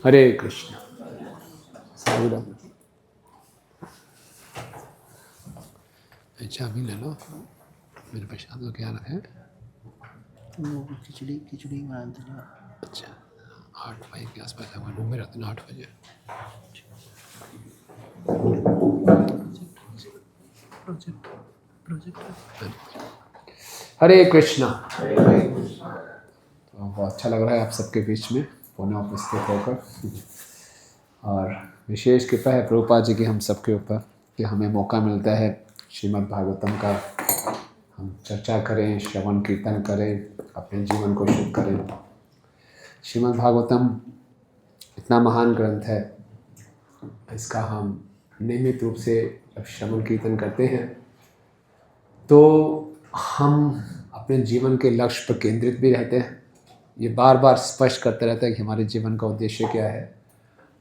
हरे कृष्ण। साधुराम। चाबी ले लो, मेरे प्रसाद को क्या रखे? खिचड़ी बना देना। अच्छा, 8 बजे के आसपास हमारे रूम में रहते ना, 8 बजे। हरे कृष्णा। तो बहुत अच्छा लग रहा है आप सबके बीच में पुनः उपस्थित होकर, और विशेष कृपा है प्रभुपाद जी की हम सबके ऊपर कि हमें मौका मिलता है श्रीमद् भागवतम का हम चर्चा करें, श्रवण कीर्तन करें, अपने जीवन को शुद्ध करें। श्रीमद् भागवतम इतना महान ग्रंथ है, इसका हम नियमित रूप से जब श्रवण कीर्तन करते हैं तो हम अपने जीवन के लक्ष्य पर केंद्रित भी रहते हैं। ये बार बार स्पष्ट करता रहता है कि हमारे जीवन का उद्देश्य क्या है,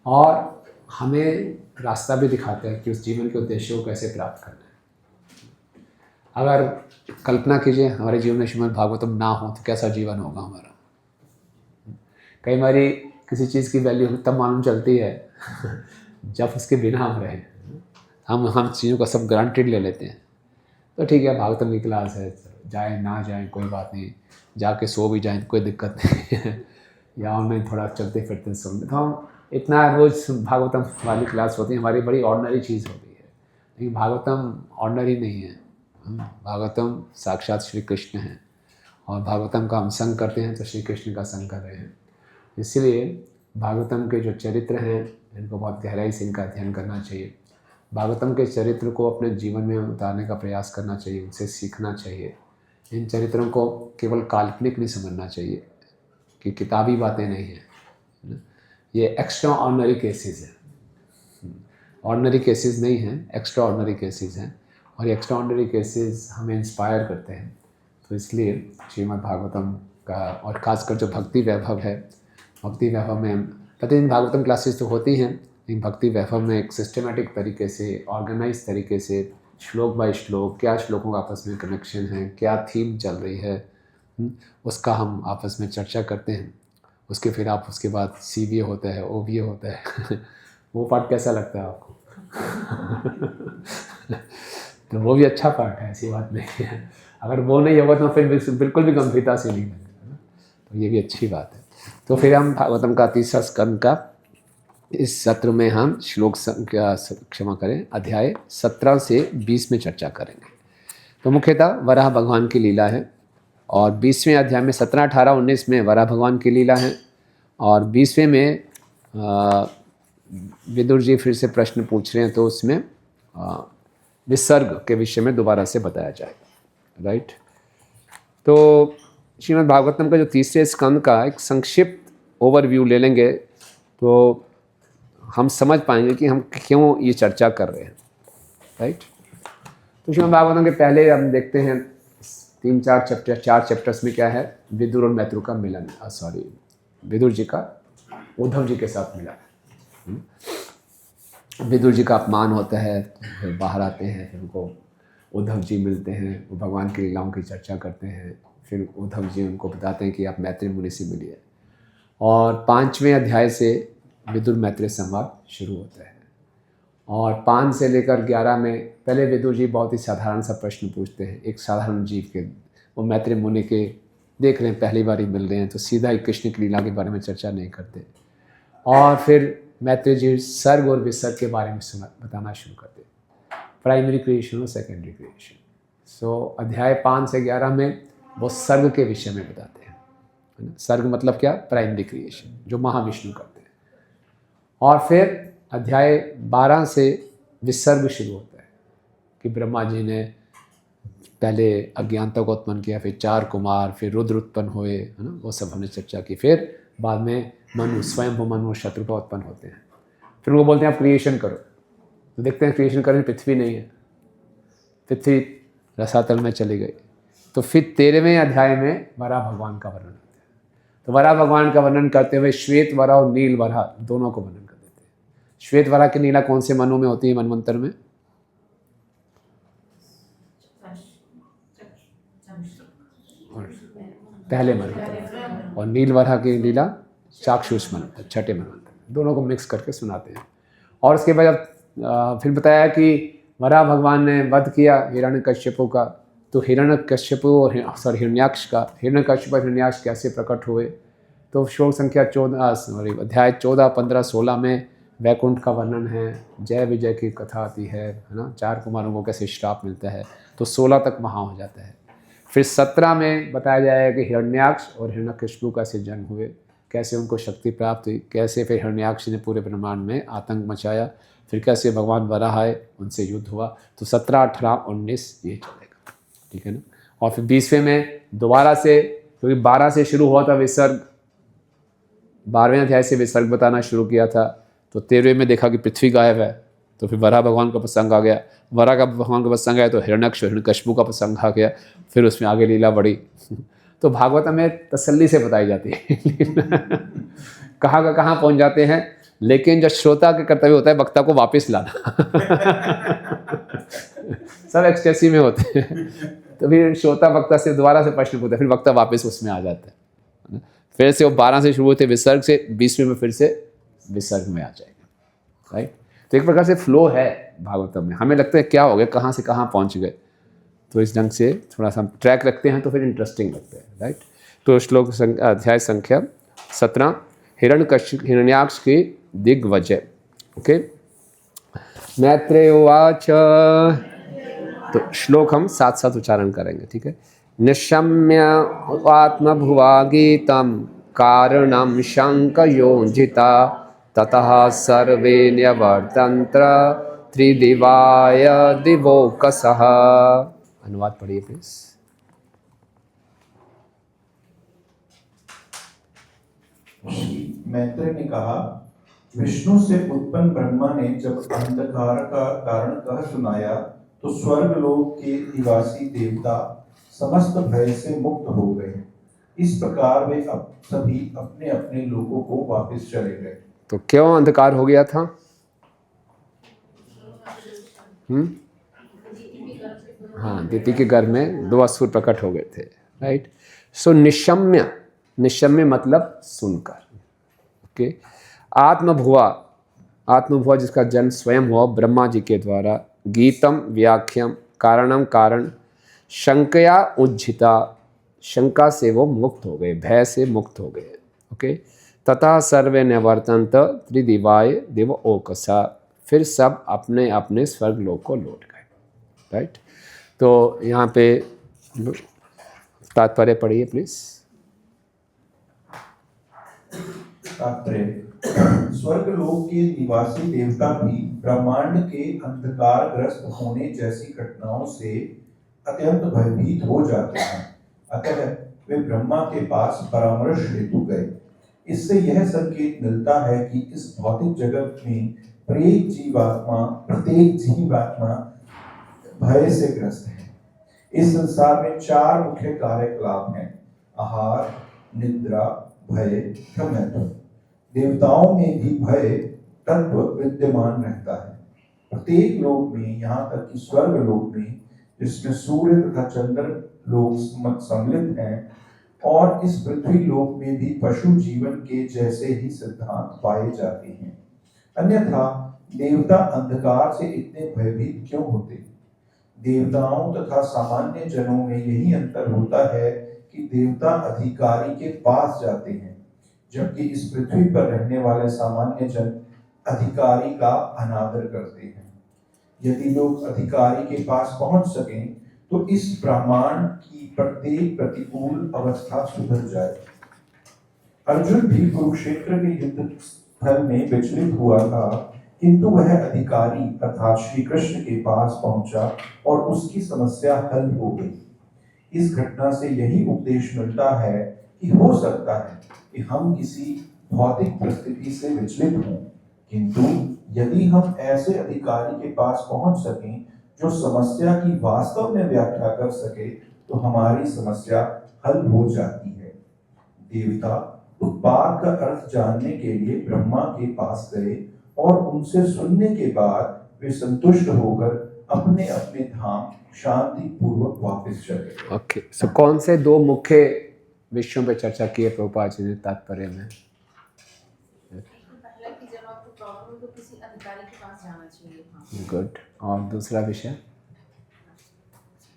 और हमें रास्ता भी दिखाता है कि उस जीवन के उद्देश्य को कैसे प्राप्त करना है। अगर कल्पना कीजिए हमारे जीवन में श्रीमद् भागवतम ना हो तो कैसा जीवन होगा हमारा। कई बारी किसी चीज़ की वैल्यू तब मालूम चलती है जब उसके बिना हम रहें। हम चीज़ों का सब ग्रांटेड ले लेते हैं, तो ठीक है भागवतम की क्लास है, जाए ना जाए कोई बात नहीं, जाके सो भी जाए कोई दिक्कत नहीं है, या ऑनलाइन थोड़ा चलते फिरते सुन, तो हम इतना रोज़ भागवतम वाली क्लास होती है, हमारी बड़ी ऑर्डिनरी चीज़ होती है। लेकिन भागवतम ऑर्डिनरी नहीं है, भागवतम साक्षात श्री कृष्ण है, और भागवतम का हम संग करते हैं तो श्री कृष्ण का संग कर रहे हैं। इसलिए भागवतम के जो चरित्र हैं इनको बहुत गहराई से इनका अध्ययन करना चाहिए। भागवतम के चरित्र को अपने जीवन में उतारने का प्रयास करना चाहिए, उनसे सीखना चाहिए। इन चरित्रों को केवल काल्पनिक नहीं समझना चाहिए कि किताबी बातें नहीं हैं, ये एक्स्ट्रा ऑर्डिनरी केसेस हैं। ऑर्डिनरी केसेस नहीं हैं, एक्स्ट्रा ऑर्डिनरी केसेस हैं, और ये एक्स्ट्रा ऑर्डिनरी केसेस हमें इंस्पायर करते हैं। तो इसलिए श्रीमद् भागवतम का, और ख़ासकर जो भक्ति वैभव है, भक्ति वैभव में प्रतिदिन भागवतम क्लासेस तो होती हैं, लेकिन भक्ति वैभव में एक सिस्टमेटिक तरीके से, ऑर्गेनाइज तरीके से, श्लोक बाय श्लोक, क्या श्लोकों का आपस में कनेक्शन है, क्या थीम चल रही है, उसका हम आपस में चर्चा करते हैं। उसके फिर आप उसके बाद CBA होता है, OBA होता है वो पार्ट कैसा लगता है आपको? तो वो भी अच्छा पार्ट है, ऐसी बात नहीं है। अगर वो नहीं होगा तो फिर बिल्कुल भी गंभीरता से नहीं लगेगा, तो ये भी अच्छी बात है। तो फिर हम भागवतम का तीसरा स्कंद का इस सत्र में हम श्लोक संख्या, क्षमा करें, अध्याय 17 से 20 में चर्चा करेंगे। तो मुख्यतः वराह भगवान की लीला है, और 20वें अध्याय में 17, 18, 19 में वराह भगवान की लीला है, और 20वें में विदुर जी फिर से प्रश्न पूछ रहे हैं, तो उसमें विसर्ग के विषय में दोबारा से बताया जाएगा। राइट। तो श्रीमद् भागवतम का जो तीसरे स्कंद का एक संक्षिप्त ओवरव्यू ले लेंगे तो हम समझ पाएंगे कि हम क्यों ये चर्चा कर रहे हैं। राइट। तो श्रीमद् भागवतम के पहले हम देखते हैं 4 चैप्टर्स में क्या है, विदुर और मैत्रु का मिलन, विदुर जी का उद्धव जी के साथ मिलन। विदुर जी का अपमान होता है, फिर बाहर आते हैं, फिर उनको उद्धव जी मिलते हैं, वो भगवान की लीलाओं की चर्चा करते हैं। फिर उद्धव जी उनको बताते हैं कि आप मैत्री मुनि से मिलिए, और 5वें अध्याय से विदुर मैत्री संवाद शुरू होता है। और 5 से लेकर 11 में पहले विदुर जी बहुत ही साधारण सा प्रश्न पूछते हैं, एक साधारण जीव के, वो मैत्री मुनि के देख रहे हैं, पहली बार ही मिल रहे हैं, तो सीधा ही कृष्ण की लीला के बारे में चर्चा नहीं करते। और फिर मैत्री जी सर्ग और विसर्ग के बारे में बताना शुरू करते हैं, प्राइमरी क्रिएशन और सेकेंडरी क्रिएशन। सो अध्याय 5 से 11 में वो सर्ग के विषय में बताते हैं, है ना। सर्ग मतलब क्या? प्राइमरी क्रिएशन, जो महाविष्णु करते हैं। और फिर अध्याय 12 से विसर्ग शुरू होता है कि ब्रह्मा जी ने पहले अज्ञानता को उत्पन्न किया, फिर 4 कुमार, फिर रुद्र उत्पन्न हुए, है ना, वो सब हमने चर्चा की। फिर बाद में मनु, स्वयं मनु और शत्रुपा उत्पन्न होते हैं। फिर वो बोलते हैं आप क्रिएशन करो, तो देखते हैं क्रिएशन करने पृथ्वी नहीं है, पृथ्वी रसातल में चली गई। तो फिर 13वें अध्याय में वराह भगवान का वर्णन होता है। तो वराह भगवान का वर्णन करते हुए श्वेत वराह और नील वराह दोनों को वर्णन कर देते हैं। श्वेत वराह की लीला कौन से मनु में होती है? मनवंतर में पहले मनवंतर, और नील वराह की लीला चाक्षुष मनवंतर, छठे मनवंतर। दोनों को मिक्स करके सुनाते हैं। और उसके बाद फिर बताया कि वराह भगवान ने वध किया हिरण्यकश्यपु का, तो हिरण्यकश्यपु और हिरण्याक्ष का, हिरण्यकश्यप और हिरण्याक्ष कैसे प्रकट हुए। तो श्लोक संख्या 14 अध्याय 14, 15, 16 में वैकुंठ का वर्णन है, जय विजय की कथा आती है ना, 4 कुमारों को कैसे श्राप मिलता है। तो 16 तक वहाँ हो जाता है। फिर 17 में बताया जाएगा कि हिरण्याक्ष और हिरण्यकश्यपु कैसे जन्म हुए, कैसे उनको शक्ति प्राप्त हुई, कैसे फिर हिरण्याक्ष ने पूरे ब्रह्मांड में आतंक मचाया, फिर कैसे भगवान वराह आए, उनसे युद्ध हुआ। तो 17, 18, 19 ये चलेगा, ठीक है ना। और फिर 20वें में दोबारा से, क्योंकि 12 से शुरू हुआ था विसर्ग, 12वें अध्याय से विसर्ग बताना शुरू किया था। तो 13वें में देखा कि पृथ्वी गायब है, तो फिर वराह भगवान का प्रसंग आ गया। वराह का भगवान का प्रसंग आया तो हिरण्याक्ष हिरण्यकश्यपु का प्रसंग आ गया, फिर उसमें आगे लीला बढ़ी। तो भागवत में तसल्ली से बताई जाती है कहाँ का कहाँ पहुँच जाते हैं, लेकिन जो श्रोता के कर्तव्य होता है वक्ता को वापस लाना सब एक्सटेसी में होते हैं। तो फिर श्रोता वक्ता से दोबारा से प्रश्न पूछते हैं, फिर वक्ता वापस उसमें आ जाता है। फिर से वो 12 से शुरू होते विसर्ग से, 20वें में फिर से विसर्ग में आ जाएगा, राइट। तो एक प्रकार से फ्लो है भागवतम में। हमें लगता है क्या हो गया, कहाँ से कहाँ पहुँच गए, तो इस ढंग से थोड़ा सा ट्रैक रखते हैं तो फिर इंटरेस्टिंग लगता है, राइट। तो श्लोक अध्याय संख्या 17 हिरण्याक्ष की दिग्वजय। ओके, मैत्रेय उवाच। तो श्लोक हम साथ साथ उच्चारण करेंगे, ठीक है। निशम्य आत्मभुवा गीतम कारणम शंकयोजिता ततः सर्वे न्यवर्तन्त्र त्रिदिवाय दिवोकसः। अनुवाद पढ़िए प्लीज। मैत्रेय ने कहा, विष्णु से उत्पन्न ब्रह्मा ने जब अंधकार का कारण कह सुनाया तो स्वर्गलोक के निवासी देवता समस्त भय से मुक्त हो गए। इस प्रकार वे अब सभी अपने अपने लोकों को वापस चले गए। तो क्यों अंधकार हो गया था? हाँ, दीति के घर में 2 असुर प्रकट हो गए थे, राइट। सो निशम्य, निशम्य मतलब सुनकर। ओके, आत्मभुवा, आत्मभुवा जिसका जन्म स्वयं हुआ ब्रह्मा जी के द्वारा, गीतम व्याख्यम कारणम कारण, शंकया उज्झिता, शंका से वो मुक्त हो गए, भय से मुक्त हो गए। ओके, तथा सर्वे निवर्तन्त त्रिदिवाय दिव ओकसा, फिर सब अपने अपने स्वर्ग लोक को लौट गए, राइट। तो यहाँ पे तात्पर्य पढ़िए प्लीज। तात्पर्य, स्वर्गलोक के निवासी देवता भी ब्रह्मांड के अंधकारग्रस्त होने जैसी घटनाओं से अत्यंत भयभीत हो जाते हैं, अतः वे ब्रह्मा के पास परामर्श हेतु गए। इससे यह संकेत मिलता है कि इस भौतिक जगत में प्रत्येक जीवात्मा भय से ग्रस्त है। इस संसार में 4 मुख्य कार्यकलाप हैं: आहार, निद्रा, भय, भ्रमत्व। देवताओं में भी भय तत्व विद्यमान रहता है। प्रत्येक लोक में, यहाँ तक कि स्वर्ग लोक में, जिसमें सूर्य तथा चंद्र लोक सम्मिलित हैं, और इस पृथ्वी लोक में भी पशु जीवन के जैसे ही सिद्धांत पाए जाते हैं। अन्यथा देवता अंधकार से इतने भयभीत क्यों होते? देवताओं तथा सामान्य जनों में यही अंतर होता है कि देवता अधिकारी के पास जाते हैं, जबकि इस पृथ्वी पर रहने वाले सामान्य जन अधिकारी का अनादर करते हैं। यदि लोग अधिकारी के पास पहुंच सकें तो इस ब्रह्मांड की प्रत्येक प्रतिकूल अवस्था सुधर जाए। अर्जुन भी कुरुक्षेत्र के युद्ध स्थल में विचलित हुआ था, किंतु वह अधिकारी अर्थात श्री कृष्ण के पास पहुंचा और उसकी समस्या हल हो गई। इस घटना से यही उपदेश मिलता है कि हो सकता है कि हम किसी भौतिक परिस्थिति से विचलित हों, किंतु यदि हम ऐसे अधिकारी के पास पहुंच सकें जो समस्या की वास्तव में व्याख्या कर सके तो हमारी समस्या हल हो जाती है। देवता उत्पाद का अर्थ जानने के लिए ब्रह्मा के पास गए और उनसे सुनने के बाद वे संतुष्ट होकर अपने अपने धाम शांति पूर्वक वापस चले। ओके, सो कौन से 2 मुख्य विषयों पे चर्चा की है प्रभुपाद जी ने तात्पर्य में? अधिकारी के पास जाना चाहिए। हाँ। गुड। और दूसरा विषय?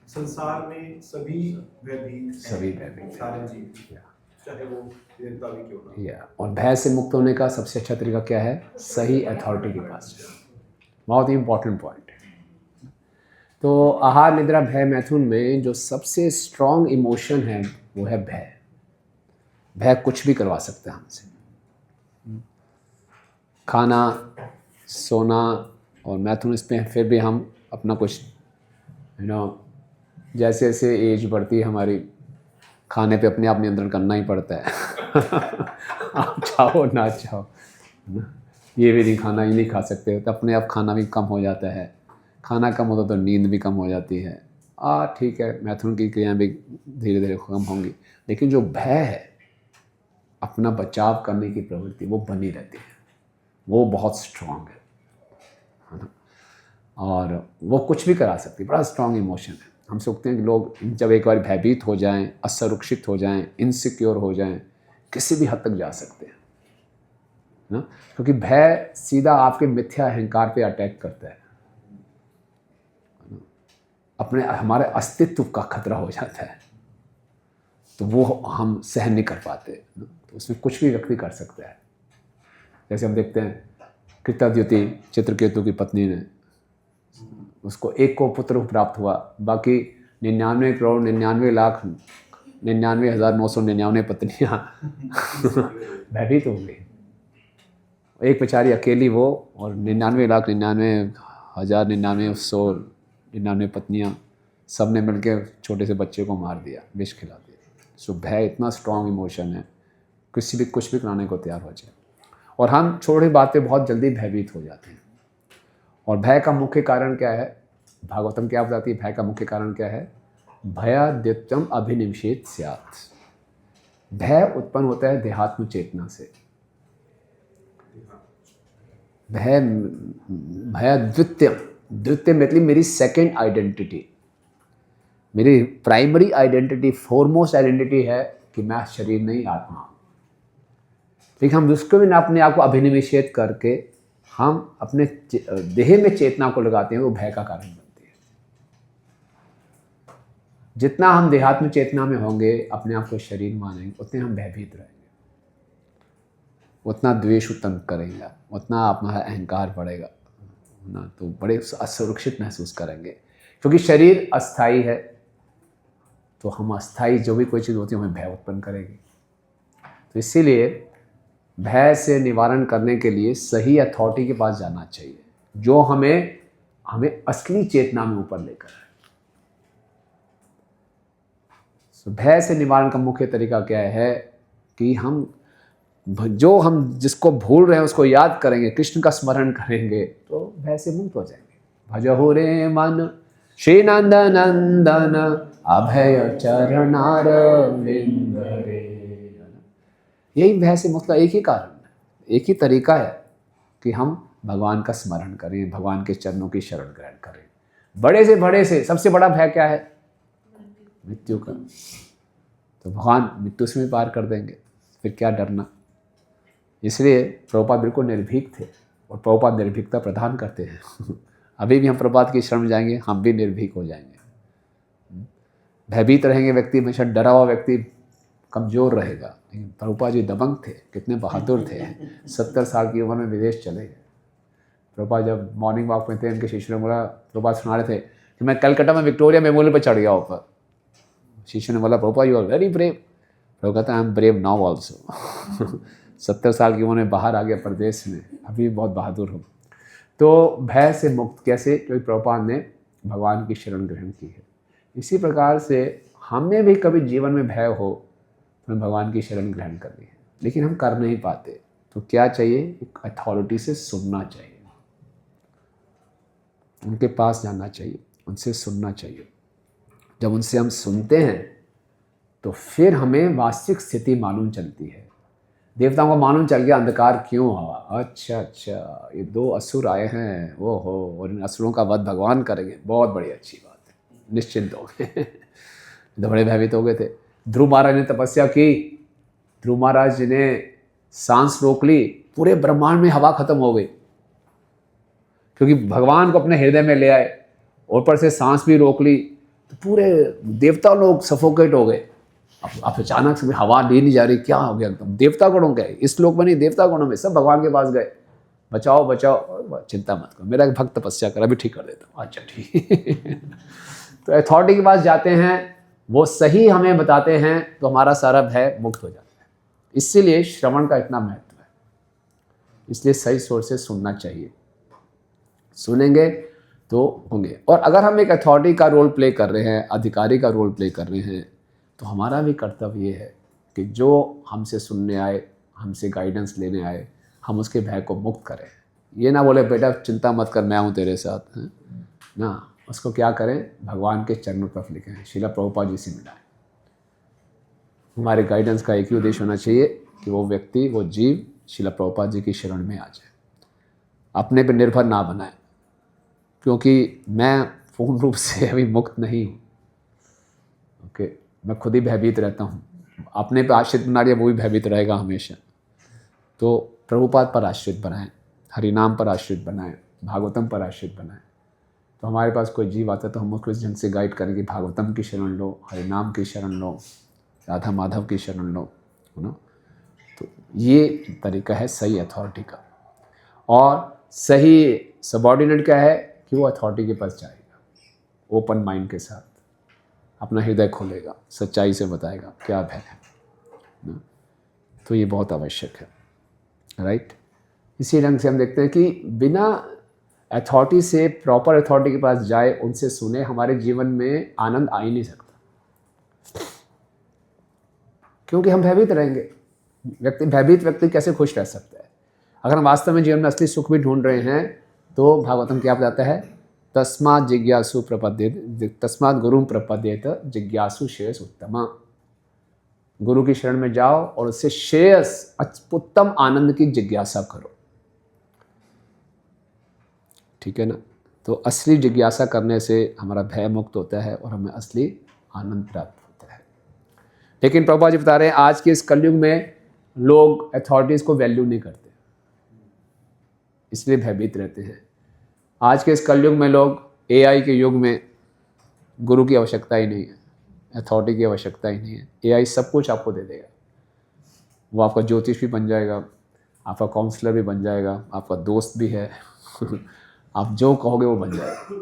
संसार में सभी भयभीत हैं, सभी भयभीत हैं। सारे जीव, चाहे वो देवता भी क्यों ना हो। या और भय से मुक्त होने का सबसे अच्छा तरीका क्या है? सही अथॉरिटी के पास जाना। बहुत ही इंपॉर्टेंट पॉइंट है। तो आहार निद्रा भय मैथुन में जो सबसे स्ट्रॉन्ग इमोशन है वो है भय। भय कुछ भी करवा सकता है हमसे, खाना, सोना। और मैथुन इसमें फिर भी हम अपना कुछ जैसे जैसे एज बढ़ती है हमारी, खाने पे अपने आप नियंत्रण करना ही पड़ता है। आप चाहो ना चाहो, ये भी नहीं खाना, ये नहीं खा सकते, तो अपने आप खाना भी कम हो जाता है। खाना कम होता तो नींद भी कम हो जाती है। ठीक है, मैथुन की क्रियाएं भी धीरे धीरे कम होंगी, लेकिन जो भय है, अपना बचाव करने की प्रवृत्ति, वो बनी रहती है, वो बहुत स्ट्रांग है ना। और वो कुछ भी करा सकती है, बड़ा स्ट्रांग इमोशन है। हम सोचते हैं कि लोग जब एक बार भयभीत हो जाएं, असुरक्षित हो जाएं, इनसिक्योर हो जाएं, किसी भी हद तक जा सकते हैं ना, क्योंकि भय सीधा आपके मिथ्या अहंकार पे अटैक करता है, अपने हमारे अस्तित्व का खतरा हो जाता है, तो वो हम सहन नहीं कर पाते। तो उसमें कुछ भी व्यक्ति कर सकता है। जैसे हम देखते हैं कृताद्युति चित्रकेतु की पत्नी ने, उसको एक को पुत्र प्राप्त हुआ, बाकी 99,99,99,999 पत्नियां भयभीत हो गई। एक बेचारी अकेली वो, और 99,99,99,999 पत्नियां, सब ने मिलकर छोटे से बच्चे को मार दिया, विष खिला दिया। सो भय इतना स्ट्रॉन्ग इमोशन है, किसी भी कुछ भी कराने को तैयार हो जाए। और हम छोटी बात पे बहुत जल्दी भयभीत हो जाते हैं। और भय का मुख्य कारण क्या है? भागवतम क्या बताती है? भय का मुख्य कारण क्या है? भयाद्यत्यम अभिनिवेशेत स्यात्। भय उत्पन्न होता है देहात्म चेतना से। भयाद्वित्यम, द्वितीय मतलब मेरी सेकंड आइडेंटिटी, मेरी प्राइमरी आइडेंटिटी, फोरमोस्ट आइडेंटिटी है कि मैं शरीर नहीं, आत्मा। लेकिन हम उसको भी अपने आप को अभिनिवेशित करके हम अपने देह में चेतना को लगाते हैं, वो भय का कारण बनती है। जितना हम देहात्म चेतना में होंगे, अपने आप को शरीर मानेंगे, उतने हम भयभीत रहेंगे, उतना द्वेष उत्पन्न करेंगे, उतना अपना अहंकार बढ़ेगा ना, तो बड़े असुरक्षित महसूस करेंगे। क्योंकि शरीर अस्थाई है, तो हम अस्थाई जो भी कोई चीज़ होती है हमें भय उत्पन्न करेगी। तो इसीलिए भय से निवारण करने के लिए सही अथॉरिटी के पास जाना चाहिए, जो हमें असली चेतना में ऊपर लेकर आए। भय से निवारण का मुख्य तरीका क्या है कि हम जिसको भूल रहे हैं उसको याद करेंगे, कृष्ण का स्मरण करेंगे, तो भय से मुक्त हो जाएंगे। भजहु रे मन श्री नंदन नंदन अभय चरणारविंद रे। यही भय से मुक्त का एक ही कारण है, एक ही तरीका है कि हम भगवान का स्मरण करें, भगवान के चरणों की शरण ग्रहण करें। बड़े से सबसे बड़ा भय क्या है? मृत्यु का। तो भगवान मृत्यु से भी पार कर देंगे, फिर क्या डरना। इसलिए प्रभुपाद बिल्कुल निर्भीक थे, और प्रभुपाद निर्भीकता प्रदान करते हैं। अभी भी हम प्रभुपाद की शरण में जाएंगे, हम भी निर्भीक हो जाएंगे। भयभीत रहेंगे व्यक्ति, हमेशा डरा हुआ व्यक्ति कमज़ोर रहेगा। लेकिन प्रभुपाद जी दबंग थे, कितने बहादुर थे। 70 साल की उम्र में विदेश चले गए। प्रभुपाद जब मॉर्निंग वॉक में थे, उनके शिष्यों ने बोला, प्रभुपाद सुना रहे थे कि मैं कलकत्ता में विक्टोरिया मेमोरियल पर चढ़ गया ऊपर। शिष्य ने बोला, Prabhupada you are very brave. Prabhu कहता I am brave now also. 70 साल की उम्र में बाहर आ गया प्रदेश में, अभी बहुत बहादुर हो। तो भय से मुक्त कैसे? क्योंकि प्रभुपाद ने भगवान की शरण ग्रहण की है। इसी प्रकार से हमें भी कभी जीवन में भय हो तो हमें भगवान की शरण ग्रहण करनी है, लेकिन हम कर नहीं पाते। तो क्या चाहिए? एक अथॉरिटी से सुनना चाहिए, उनके पास जाना चाहिए, उनसे सुनना चाहिए। जब उनसे हम सुनते हैं तो फिर हमें वास्तविक स्थिति मालूम चलती है। देवताओं को मालूम चल गया अंधकार क्यों हुआ। अच्छा, ये 2 असुर आए हैं, वो हो, और इन असुरों का वध भगवान करेंगे, बहुत बड़ी अच्छी बात है, निश्चिंत हो गए। तो बड़े भयभीत हो गए थे। ध्रुव महाराज ने तपस्या की, ध्रुव महाराज जी ने सांस रोक ली, पूरे ब्रह्मांड में हवा खत्म हो गई। क्योंकि भगवान को अपने हृदय में ले आए और ऊपर से सांस भी रोक ली, तो पूरे देवता लोग सफोकेट हो गए। अब अचानक से हवा ली नहीं जा रही, क्या हो गया एकदम। देवता गुणों गए, इस लोक में नहीं, देवता गुणों में सब भगवान के पास गए, बचाओ बचाओ, चिंता मत करो, मेरा भक्त तपस्या कर, अभी ठीक कर देता हूँ। अच्छा ठीक। तो अथॉरिटी के पास जाते हैं, वो सही हमें बताते हैं, तो हमारा सारा भय मुक्त हो जाता है। इसीलिए श्रवण का इतना महत्व है, इसलिए सही सोर्स से सुनना चाहिए, सुनेंगे तो होंगे। और अगर हम एक अथॉरिटी का रोल प्ले कर रहे हैं, अधिकारी का रोल प्ले कर रहे हैं, तो हमारा भी कर्तव्य ये है कि जो हमसे सुनने आए, हमसे गाइडेंस लेने आए, हम उसके भय को मुक्त करें। ये ना बोले बेटा चिंता मत कर, मैं हूँ तेरे साथ, है ना। उसको क्या करें, भगवान के चरणों पर लिखें, श्रील प्रभुपाद जी से मिलाएं। हमारे गाइडेंस का एक ही उद्देश्य होना चाहिए कि वो व्यक्ति, वो जीव श्रील प्रभुपाद जी की शरण में आ जाए, अपने पर निर्भर ना बनाए। क्योंकि मैं पूर्ण रूप से अभी मुक्त नहीं हूँ, ओके, मैं खुद ही भयभीत रहता हूँ। अपने पे आश्रित बना लिया, वो भी भयभीत रहेगा हमेशा। तो प्रभुपाद पर आश्रित बनाएं, हरिनाम पर आश्रित बनाएं, भागवतम पर आश्रित बनाएं। तो हमारे पास कोई जीव आता है तो हम उसको इस ढंग से गाइड करें कि भागवतम की शरण लो, हरिनाम की शरण लो, राधा माधव की शरण लो, है ना। तो ये तरीका है सही अथॉरिटी का। और सही सबॉर्डिनेट क्या है कि वो अथॉरिटी के पास जाएगा ओपन माइंड के साथ, अपना हृदय खोलेगा, सच्चाई से बताएगा क्या भय है ना। तो ये बहुत आवश्यक है, राइट। इसी ढंग से हम देखते हैं कि बिना अथॉरिटी से, प्रॉपर अथॉरिटी के पास जाए, उनसे सुने, हमारे जीवन में आनंद आ ही नहीं सकता, क्योंकि हम भयभीत रहेंगे। भयभीत व्यक्ति कैसे खुश रह सकता है। अगर हम वास्तव में जीवन में असली सुख भी ढूंढ रहे हैं, तो भागवतम क्या बताता है, तस्मात् जिज्ञासु प्रपद्येत, तस्मात् गुरुं प्रपद्येत जिज्ञासु श्रेयस उत्तमा। गुरु की शरण में जाओ और उससे श्रेयस, उत्तम आनंद की जिज्ञासा करो, ठीक है ना। तो असली जिज्ञासा करने से हमारा भय मुक्त होता है और हमें असली आनंद प्राप्त होता है। लेकिन प्रभुपाद जी बता रहे हैं, आज के इस कलयुग में लोग अथॉरिटीज़ को वैल्यू नहीं करते, इसलिए भयभीत रहते हैं। आज के इस कलयुग में लोग, एआई के युग में, गुरु की आवश्यकता ही नहीं है, अथॉरिटी की आवश्यकता ही नहीं है। एआई सब कुछ आपको दे देगा, वो आपका ज्योतिष भी बन जाएगा, आपका काउंसलर भी बन जाएगा, आपका दोस्त भी है। आप जो कहोगे वो बन जाएगा।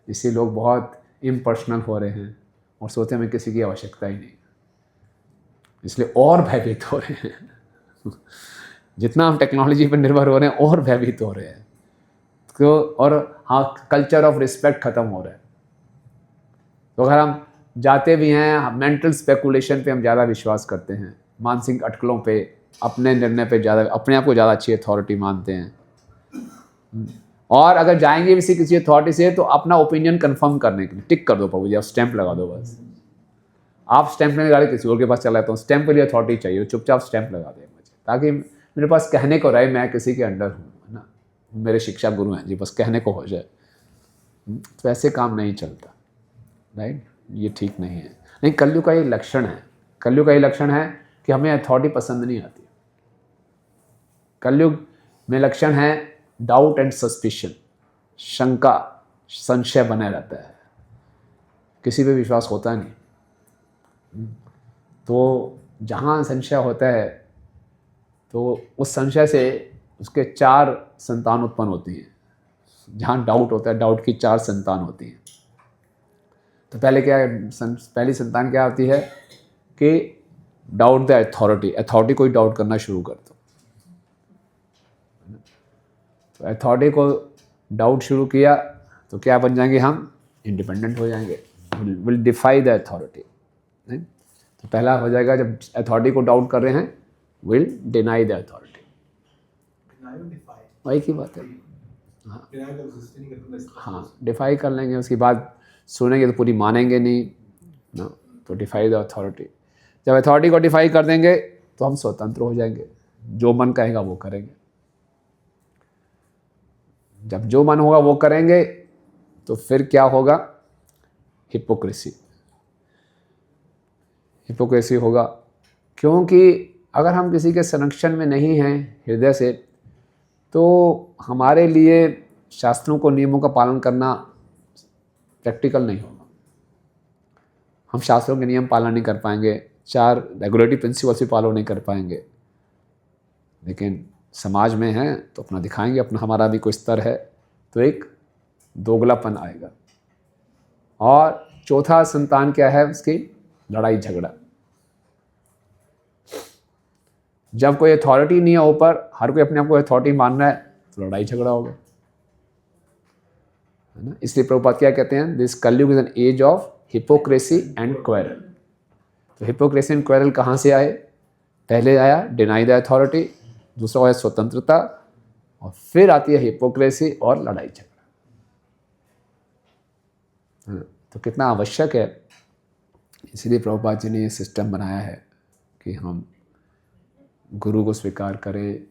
इससे लोग बहुत इम्पर्सनल हो रहे हैं और सोचते हैं हमें किसी की आवश्यकता ही नहीं, इसलिए और भयभीत हो रहे हैं। जितना हम टेक्नोलॉजी पर निर्भर हो रहे हैं और भयभीत हो रहे हैं। तो और हाँ, कल्चर ऑफ रिस्पेक्ट ख़त्म हो रहा है। तो अगर हम जाते भी हैं, मेंटल स्पेकुलेशन पे हम ज़्यादा विश्वास करते हैं, मानसिक अटकलों पे, अपने निर्णय पे ज़्यादा, अपने आप को ज़्यादा अच्छी अथॉरिटी मानते हैं। और अगर जाएंगे भी किसी अथॉरिटी से, तो अपना ओपिनियन कंफर्म करने के लिए टिक कर दो प्रभु जी, आप स्टैंप लगा दो बस। आप स्टैंप नहीं लगा, किसी और के पास चला जाता हूँ, स्टैंप के लिए अथॉरिटी चाहिए, चुपचाप स्टैंप लगा दे मुझे, ताकि मेरे पास कहने को रहे मैं किसी के अंडर हूँ, है ना, मेरे शिक्षा गुरु हैं जी, बस कहने को हो जाए। तो ऐसे काम नहीं चलता, राइट। ये ठीक नहीं है। नहीं, कलयुग का ये लक्षण है, कलयुग का ये लक्षण है कि हमें अथॉरिटी पसंद नहीं आती। कलयुग में लक्षण है डाउट एंड सस्पिशन, शंका, संशय बना रहता है, किसी पे विश्वास होता नहीं। तो जहाँ संशय होता है, तो उस संशय से उसके 4 संतान उत्पन्न होती हैं। जहाँ डाउट होता है, डाउट की 4 संतान होती हैं। तो पहले क्या है, पहली संतान क्या होती है कि डाउट द अथॉरिटी, अथॉरिटी को ही डाउट करना शुरू कर दो। तो अथॉरिटी को डाउट शुरू किया तो क्या बन जाएंगे हम, इंडिपेंडेंट हो जाएंगे, विल डिफाई द अथॉरिटी। तो पहला हो जाएगा, जब अथॉरिटी को डाउट कर रहे हैं, विल डिनाई द अथॉरिटी। वही की बात है। हाँ, डिफाई कर लेंगे, उसके बाद सुनेंगे तो पूरी मानेंगे नहीं ना, तो डिफाई द अथॉरिटी। जब अथॉरिटी को डिफाई कर देंगे तो हम स्वतंत्र हो जाएंगे, जो मन कहेगा वो करेंगे। जब जो मन होगा वो करेंगे तो फिर क्या होगा, हिपोक्रेसी, हिपोक्रेसी होगा। क्योंकि अगर हम किसी के संरक्षण में नहीं हैं हृदय से, तो हमारे लिए शास्त्रों को नियमों का पालन करना प्रैक्टिकल नहीं होगा। हम शास्त्रों के नियम पालन नहीं कर पाएंगे, 4 रेगुलेटरी प्रिंसिपल्स भी फॉलो नहीं कर पाएंगे, लेकिन समाज में हैं तो अपना दिखाएंगे, अपना हमारा भी कोई स्तर है, तो एक दोगलापन आएगा। और चौथा संतान क्या है उसकी? लड़ाई झगड़ा। जब कोई अथॉरिटी नहीं है ऊपर, हर कोई अपने आप को अथॉरिटी मान रहा है, तो लड़ाई झगड़ा होगा, है ना। इसलिए प्रभुपाद क्या कहते हैं? This Kalyug is an age of hypocrisy and quarrel. तो हिपोक्रेसी एंड क्वेरल कहाँ से आए? पहले आया डिनाई द अथॉरिटी, दूसरा है स्वतंत्रता, और फिर आती है हिपोक्रेसी और लड़ाई झगड़ा। तो कितना आवश्यक है। इसलिए प्रभुपाद जी ने ये सिस्टम बनाया है कि हम गुरु को स्वीकार करें,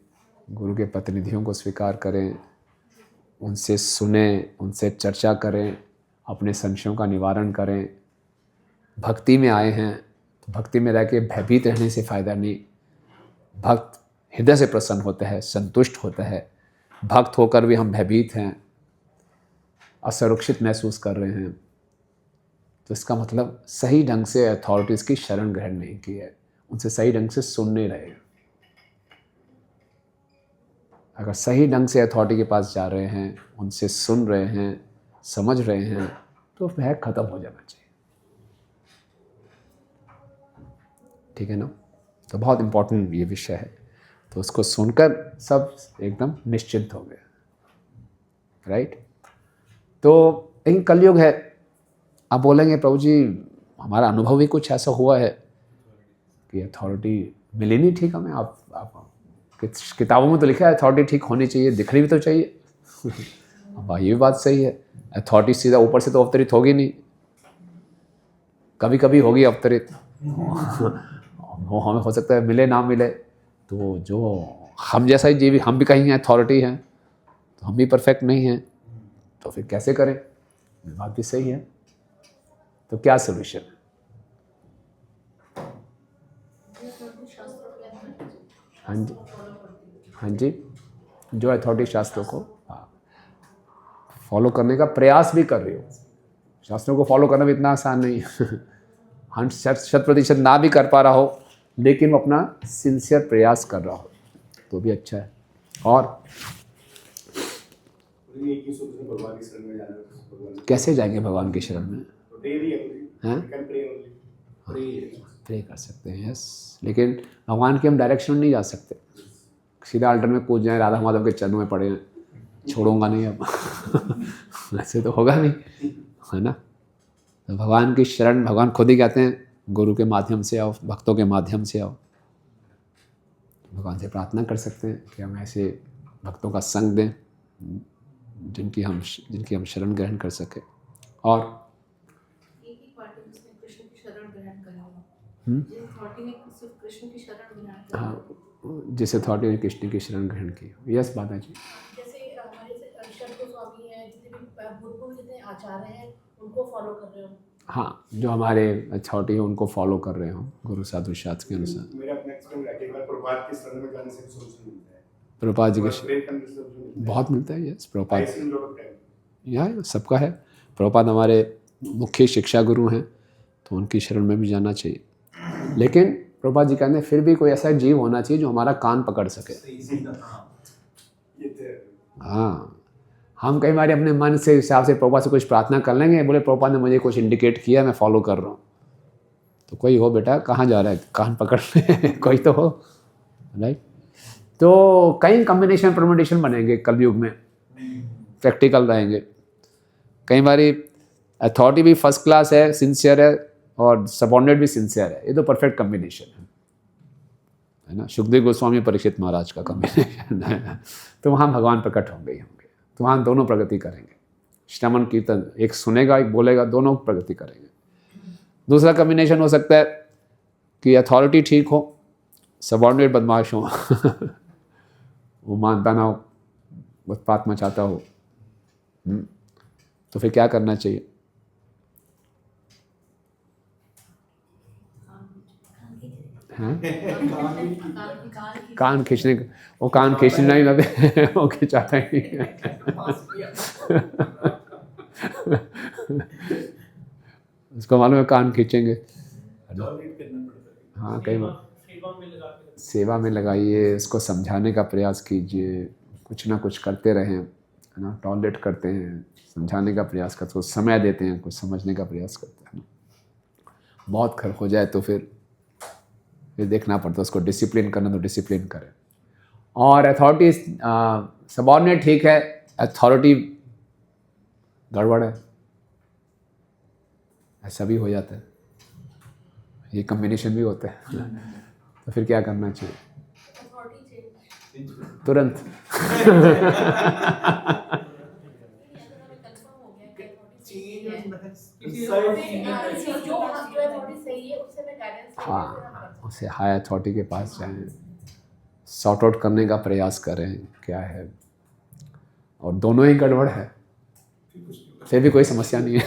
गुरु के प्रतिनिधियों को स्वीकार करें, उनसे सुने, उनसे चर्चा करें, अपने संशयों का निवारण करें। भक्ति में आए हैं तो भक्ति में रह के भयभीत रहने से फ़ायदा नहीं। भक्त हृदय से प्रसन्न होता है, संतुष्ट होता है। भक्त होकर भी हम भयभीत हैं, असुरक्षित महसूस कर रहे हैं, तो इसका मतलब सही ढंग से अथॉरिटीज़ की शरण ग्रहण नहीं की है, उनसे सही ढंग से सुन नहीं रहे हैं। अगर सही ढंग से अथॉरिटी के पास जा रहे हैं, उनसे सुन रहे हैं, समझ रहे हैं, तो भय खत्म हो जाना चाहिए। ठीक है ना। तो बहुत इम्पोर्टेंट ये विषय है। तो उसको सुनकर सब एकदम निश्चिंत हो गए, राइट। तो लेकिन कलयुग है। आप बोलेंगे प्रभु जी हमारा अनुभव भी कुछ ऐसा हुआ है कि अथॉरिटी मिली नहीं ठीक हमें। आप किताबों में तो लिखा है अथॉरिटी ठीक होनी चाहिए, दिखनी भी तो चाहिए। अब ये भी बात सही है, अथॉरिटी सीधा ऊपर से तो अवतरित होगी नहीं, कभी कभी होगी अवतरित। वो हमें हो सकता है मिले ना मिले, तो जो हम जैसा ही जीवी, हम भी कहीं अथॉरिटी हैं, तो हम भी परफेक्ट नहीं हैं, तो फिर कैसे करें? ये बात भी सही है। तो क्या सोल्यूशन है? हाँ जी, हाँ जी, जो अथॉरिटी शास्त्रों को फॉलो करने का प्रयास भी कर रही हो। शास्त्रों को फॉलो करना भी इतना आसान नहीं है। हम 100% ना भी कर पा रहा हो, लेकिन वो अपना सिंसियर प्रयास कर रहा हो तो भी अच्छा है। और कैसे जाएंगे भगवान की शरण में? हैं? प्रे कर सकते हैं, यस, लेकिन भगवान के हम डायरेक्शन में नहीं जा सकते। सीधा अल्टर में कूद जाए, राधा माधव के चरणों में पड़े, छोड़ूंगा नहीं अब। ऐसे तो होगा नहीं, है ना। तो भगवान की शरण, भगवान खुद ही कहते हैं गुरु के माध्यम से आओ, भक्तों के माध्यम से आओ। भगवान से प्रार्थना कर सकते हैं कि हम ऐसे भक्तों का संग दें जिनकी हम शरण ग्रहण कर सके। और एक ही पार्टी जिसने कृष्ण की शरण ग्रहण करा हो, जिस अथॉरिटी ने सिर्फ कृष्ण की शरण ग्रहण करी हो। हाँ, जिस अथॉरिटी ने कृष्ण की शरण ग्रहण की। यस बाबा जी। जैसे हमारे शर्त स्वामी हैं, जितने भी भूतपूर्व जितने आचार्य हैं, उनको फॉलो कर रहे हो। हाँ, जो हमारे अथॉरिटी है उनको फॉलो कर रहे हो गुरु साधु शास्त्र के अनुसार। मेरा अपना एक्सपीरियंस है कि एक बार प्रभात की शरण में जाने से सोल्यूशन मिलता है। प्रभुपाद जी के प्रेयर करने से solution मिलता है। बहुत मिलता है। यस, प्रभुपाद ऐसे ही लोग हैं। यह सबका है। प्रभुपाद हमारे मुख्य शिक्षा गुरु हैं, तो उनकी शरण में भी जाना चाहिए। लेकिन प्रभुपाद जी कहते हैं फिर भी कोई ऐसा जीव होना चाहिए जो हमारा कान पकड़ सके। हाँ, हम कई बार अपने मन से हिसाब से प्रभुपाद से कुछ प्रार्थना कर लेंगे, बोले प्रभुपाद ने मुझे कुछ इंडिकेट किया, मैं फॉलो कर रहा हूँ। तो कोई हो बेटा, कहाँ जा रहा है, कान पकड़ ले। कोई तो हो, राइट। तो कई कॉम्बिनेशन परम्यूटेशन बनेंगे कलयुग में, प्रैक्टिकल रहेंगे। कई बारी अथॉरिटी भी फर्स्ट क्लास है, सिंसियर है, और सबऑर्डिनेट भी सिंसियर है। ये तो परफेक्ट कॉम्बिनेशन है ना। सुखदेव गोस्वामी परीक्षित महाराज का कॉम्बिनेशन है। तो वहाँ भगवान प्रकट होंगे ही होंगे, तो वहाँ दोनों प्रगति करेंगे। श्रवण कीर्तन, एक सुनेगा एक बोलेगा, दोनों प्रगति करेंगे। दूसरा कॉम्बिनेशन हो सकता है कि अथॉरिटी ठीक हो, सबऑर्डिनेट बदमाश हो। वो मानता ना हो, उत्पात मचाता हो। तो फिर क्या करना चाहिए? हाँ? कान कान खींचने, वो कान खींचना ही ना वो खिंचाता ही नहीं है। उसको मालूम है कान खींचेंगे। हाँ, कई बार सेवा में लगाइए, उसको समझाने का प्रयास कीजिए, कुछ ना कुछ करते रहें, है ना। टॉलरेट करते हैं, समझाने का प्रयास करते हैं, कुछ समय देते हैं, कुछ समझने का प्रयास करते हैं ना। बहुत खर्च हो जाए तो फिर देखना पड़ता है, उसको डिसिप्लिन करना तो डिसिप्लिन करें। और अथॉरिटी सबऑर्डिनेट ठीक है, अथॉरिटी गड़बड़ है, ऐसा भी हो जाता है, ये कम्बिनेशन भी होता है। तो फिर क्या करना चाहिए? तुरंत हाँ, उसे हाई अथॉरिटी के पास जाएं, सॉर्ट आउट करने का प्रयास करें क्या है, और दोनों ही गड़बड़ है फिर भी कोई समस्या नहीं है।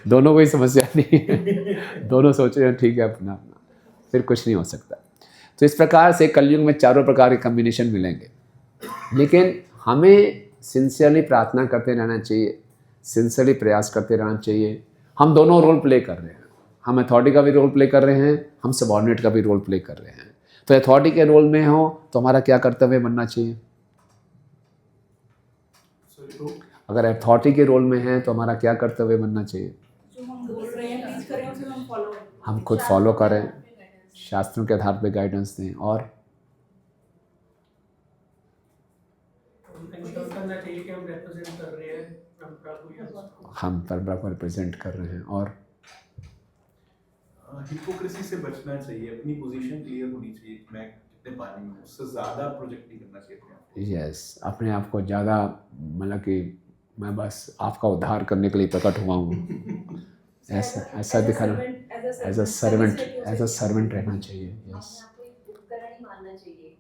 दोनों कोई समस्या नहीं है, दोनों सोच रहे हैं ठीक है अपना अपना, फिर कुछ नहीं हो सकता। तो इस प्रकार से कलयुग में चारों प्रकार के कम्बिनेशन मिलेंगे, लेकिन हमें सिंसियरली प्रार्थना करते रहना चाहिए, सिंसियरली प्रयास करते रहना चाहिए। हम दोनों रोल प्ले कर रहे हैं, हम अथॉरिटी का भी रोल प्ले कर रहे हैं, हम सबऑर्डिनेट का भी रोल प्ले कर रहे हैं। तो अथॉरिटी के रोल में हो तो हमारा क्या कर्तव्य बनना चाहिए? अगर अथॉरिटी के रोल में है तो हमारा क्या कर्तव्य बनना चाहिए? हम खुद फॉलो करें, शास्त्रों के आधार पर गाइडेंस दें, और करना चाहिए कि हम रिप्रेजेंट कर रहे हैं हम परब्रह्म को रिप्रेजेंट कर रहे हैं। और हिपोक्रेसी से बचना चाहिए, अपनी पोजीशन क्लियर होनी चाहिए, मैं कितने पानी में, उससे ज़्यादा प्रोजेक्ट नहीं करना चाहिए। यस, अपने आप को ज़्यादा, मतलब कि मैं बस आपका उद्धार करने के लिए प्रकट हुआ हूँ, ऐसा दिखाना, एज अ सर्वेंट रहना चाहिए। यस,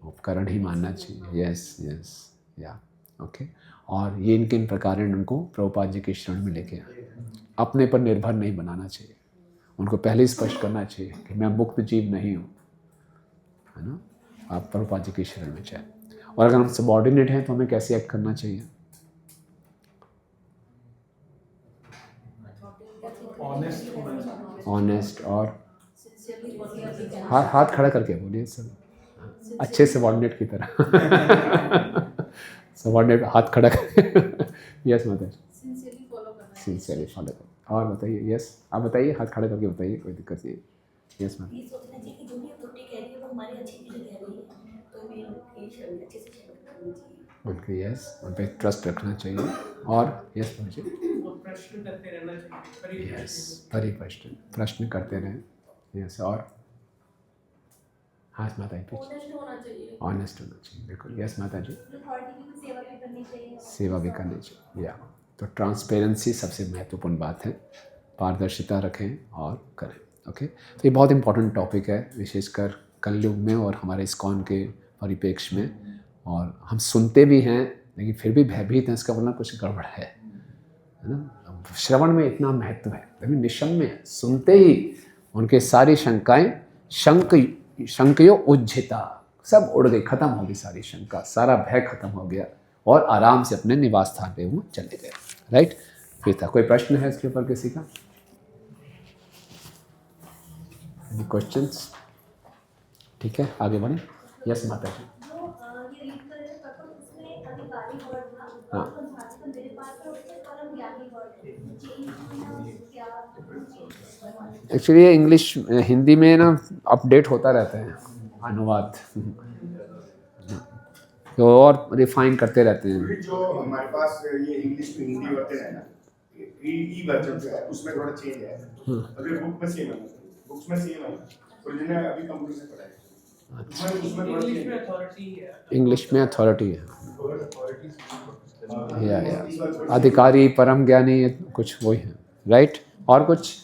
उपकरण ही मानना चाहिए। यस यस, या ओके। और ये इनके इन प्रकार उनको प्रभुपाद जी के शरण में लेके आए, अपने पर निर्भर नहीं बनाना चाहिए, उनको पहले ही स्पष्ट करना चाहिए कि मैं मुक्त जीव नहीं हूँ, है ना। आप प्रभुपाद जी के शरण में जाए। और अगर हम सबऑर्डिनेट हैं तो हमें कैसे एक्ट करना चाहिए? ऑनेस्ट और हाथ खड़ा करके बोलिए सब, अच्छे सबऑर्डिनेट की तरह। सबऑर्डिनेट हाथ खड़ा करके। यस माता, सिंसियरली फॉलो करो। और बताइए, यस आप बताइए, हाथ खड़ा करके बताइए, कोई दिक्कत नहीं। यस मैम, ये सोचना चाहिए कि जो भी अथॉरिटी कह रही है वो हमारे अच्छे के लिए कह रही है, तो हमें उनके शरण में अच्छे से शरण करनी चाहिए। उनके यस, उन पर ट्रस्ट रखना चाहिए। और यस मुझे प्रश्न करते रहना चाहिए, यस, परिप्रश्न, प्रश्न करते रहें। यस, और हाँ माता जी पीछे, ऑनेस्ट होना चाहिए, बिल्कुल। यस माता जी, सेवा भी करनी चाहिए, सेवा भी करनी चाहिए, या तो ट्रांसपेरेंसी सबसे महत्वपूर्ण बात है, पारदर्शिता रखें और करें। ओके, तो ये बहुत इंपॉर्टेंट टॉपिक है, विशेषकर कलयुग में और हमारे इस्कॉन के परिप्रेक्ष्य में। और हम सुनते भी हैं लेकिन फिर भी भयभीत हैं, इसका मतलब कुछ गड़बड़ है ना। श्रवण में इतना महत्व है, लेकिन निशम्य है, सुनते ही उनके सारी शंकाएं, शंकयो उज्झिता, सब उड़ गई, खत्म हो गई सारी शंका, सारा भय खत्म हो गया, और आराम से अपने निवास स्थान पे वो चले गए। राइट, फिर था कोई प्रश्न है इसके ऊपर किसी का? Any questions? ठीक है, आगे बढ़े। यस माता जी। हाँ, एक्चुअली ये इंग्लिश हिंदी में ना अपडेट होता रहता है, अनुवाद तो और रिफाइन करते रहते हैं। जो हमारे पास ये इंग्लिश टू हिंदी वर्जन है ना, ई वर्जन जो है उसमें थोड़ा चेंज है। अगर बुक में सेम है, बुक्स में सेम है, ओरिजिनल अभी कंप्यूटर से पढ़ा है, उसमें थोड़ा इंग्लिश में अथॉरिटी है, इंग्लिश में अथॉरिटी है, या अधिकारी, परम ज्ञानी, कुछ वही है। राइट, और कुछ?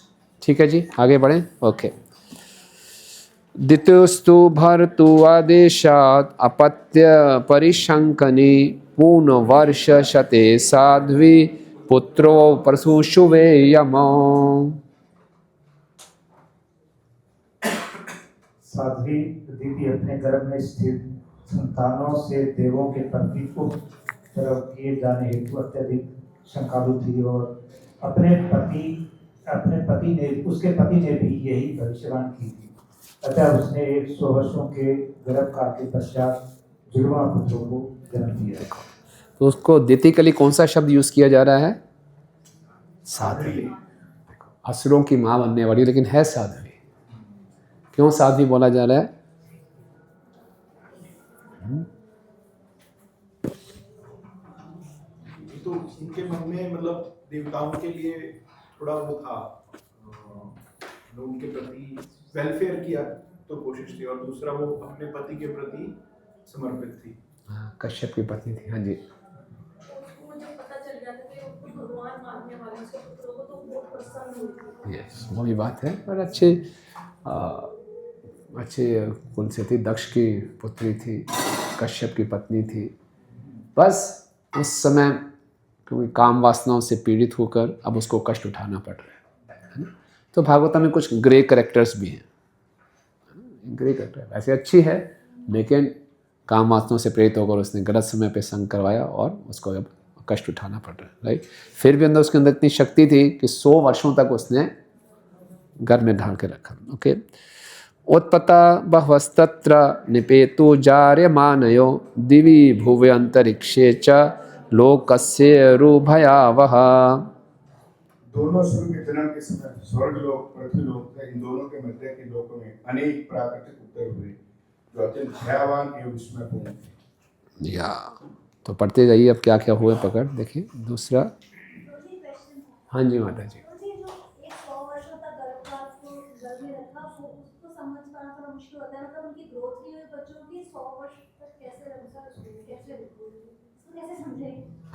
ठीक है जी, आगे बढ़ें। ओके, द्वितीयस्तु भर्तु आदेशात् अपत्य परिशंकनी पूर्णवर्ष शते साध्वी पुत्रो प्रसूशुवे यमो। साध्वी दीदी अपने गर्भ में स्थित संतानों से देवों के प्रति को तरफ किए जाने हेतु अत्यधिक शंकालु थी और अपने पति ने उसके पति ने भी यही भविष्यवाणी की थी। अतः उसने 100 वर्षों के गर्भकाल के पश्चात जुड़वा पुत्रों को जन्म दिया। तो उसको दितिकली कौन सा शब्द यूज किया जा रहा है? साध्वी। असुरों की माँ बनने वाली, लेकिन है साध्वी। क्यों साध्वी बोला जा रहा है? तो इनके मन में मतलब देवताओं के लिए थोड़ा वो था, उनके प्रति वेलफेयर किया तो कोशिश थी, और दूसरा वो अपने पति के प्रति समर्पित थी। कश्यप की पत्नी थी। हाँ जी। उसको जब पता चल गया था कि उसको भगवान मानने वाले उसके पुत्रों को, तो बहुत प्रसन्न हुई थी। यस, वो भी बात है। पर अच्छे कुल से थी, दक्ष की पुत्री थी, कश्यप की पत्नी थी। बस उस समय क्योंकि काम वासनाओं से पीड़ित होकर अब उसको कष्ट उठाना पड़ रहा है ना। तो भागवत में कुछ ग्रे कैरेक्टर्स भी हैं। ग्रे कैरेक्टर ऐसे अच्छी है, लेकिन काम वासनाओं से प्रेरित होकर उसने गलत समय पे संग करवाया और उसको अब कष्ट उठाना पड़ रहा है, राइट। फिर भी उसके अंदर इतनी शक्ति थी कि 100 वर्षों तक उसने घर में ढाल के रखा। ओके। उत्पत्ता बहवस्तत्र निपेतु जार्यमानयो दिवि भुवि अंतरिक्षे च लोकस्य रूभयावह। दोनों सूर्य के जन्म के समय स्वर्ग लोक, पृथ्वी लोक, इन दोनों के मध्य के लोकों में अनेक प्राकृतिक उपद्रव हुए जो अत्यंत भयावान एवं विस्मयपूर्ण थे। या तो पढ़ते जाइए अब क्या क्या हुए, पकड़ देखिए। दूसरा, हाँ जी माता जी।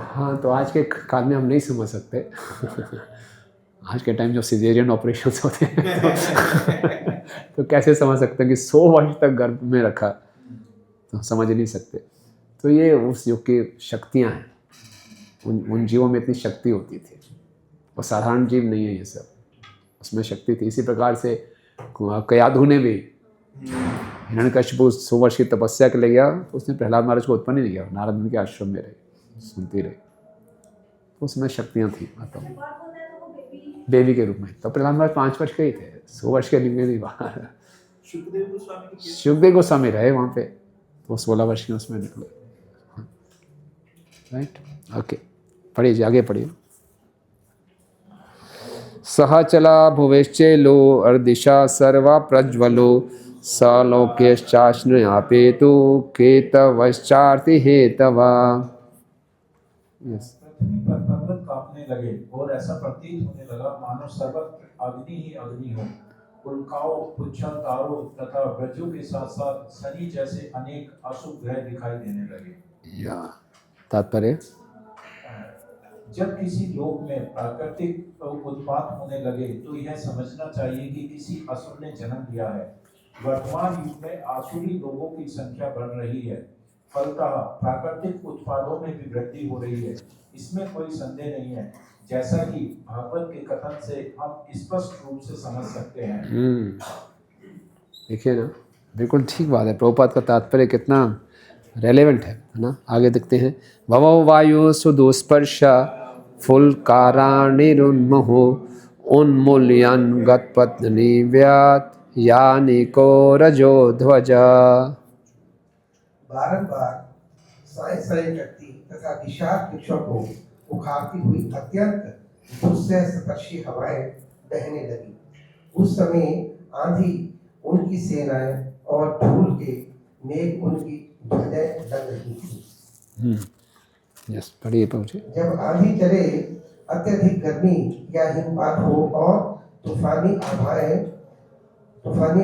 हाँ, तो आज के काल में हम नहीं समझ सकते। आज के टाइम जो सिजेरियन ऑपरेशन होते हैं तो कैसे समझ सकते हैं कि 100 वर्ष तक गर्भ में रखा, तो समझ नहीं सकते। तो ये उस युग की शक्तियाँ हैं। उन जीवों में इतनी शक्ति होती थी, वो साधारण जीव नहीं है ये सब, उसमें शक्ति थी। इसी प्रकार से कयाधु ने भी हिरण्यकशिपु 100 वर्ष की तपस्या के लिए गया, तो उसने प्रहलाद महाराज को उत्पन्न नहीं किया, नारद मुनि के आश्रम में रहे, सुनती रही, तो उसमें शक्तियाँ थी माता में, देवी के रूप में। तो प्रहलाद महाराज 5 वर्ष के ही थे, 100 वर्ष के नहीं बाहर। सुखदेव गोस्वामी रहे वहाँ पे, तो 16 वर्ष के उसमें निकले, राइट। ओके, पढ़िए जी, आगे पढ़िए। सह चला भुवेश्चेलो अर्दिशा सर्वा प्रज्वलो सलोकेश्चाश्नयापेतु केतवश्चार्ति हेतवा। पृथ्वी पर पर्वत कांपने लगे और ऐसा प्रतीत होने लगा मानो सर्वत्र अग्नि ही अग्नि हो। उल्काओं, पुच्छल तारों तथा वज्रों के साथ साथ शनि जैसे अनेक अशुभ ग्रह दिखाई देने लगे। या तात्पर्य, जब किसी लोक में प्राकृतिक उत्पात होने लगे तो यह समझना चाहिए कि किसी असुर ने जन्म लिया है। वर्तमान युग में आसुरी लोगों की संख्या बढ़ रही है, फलतः प्राकृतिक उत्पादों में भी वृद्धि हो रही है, इसमें कोई संदेह नहीं है, जैसा कि भागवत के कथन से हम स्पष्ट रूप से समझ सकते हैं। देखिए ना, बिल्कुल ठीक बात है। प्रभुपाद का तात्पर्य कितना रेलेवेंट है ना। आगे देखते हैं। भवो वायु सुदुस्पर्शा फुल्काराणिरुन्महो उन्मूल्यन् गत्पत्नी व्यात यानिको रजो ध्वजा। बारंबार साय करती तथा विशाल वृक्षों को उखाड़ती हुई अत्यंत दुस्सह स्पर्शी हवाएं बहने लगी। उस समय आंधी उनकी सेनाएं और धूल के मेघ उनकी ध्वजाएं लग रही थी। यस, पढ़िए पहुंचे। जब आंधी चले, अत्यधिक गर्मी या हिमपात हो और तूफानी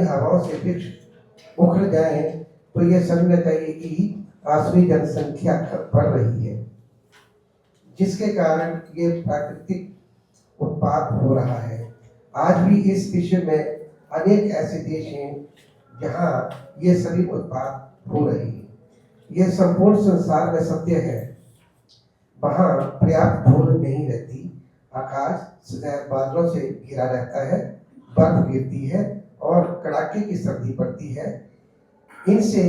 हवाओं से वृक्ष उखड़ जाए, तो यह समझना चाहिए कि आसुरी जनसंख्या बढ़ रही है, जिसके कारण ये प्राकृतिक उत्पात हो रहा है। आज भी इस विश्व में अनेक ऐसे देश हैं जहां ये सभी उत्पात हो रहे हैं। यह संपूर्ण संसार में सत्य है। वहां पर्याप्त धूल नहीं रहती, आकाश सदैव बादलों से घिरा रहता है, बर्फ गिरती है और कड़ाके की सर्दी पड़ती है। इनसे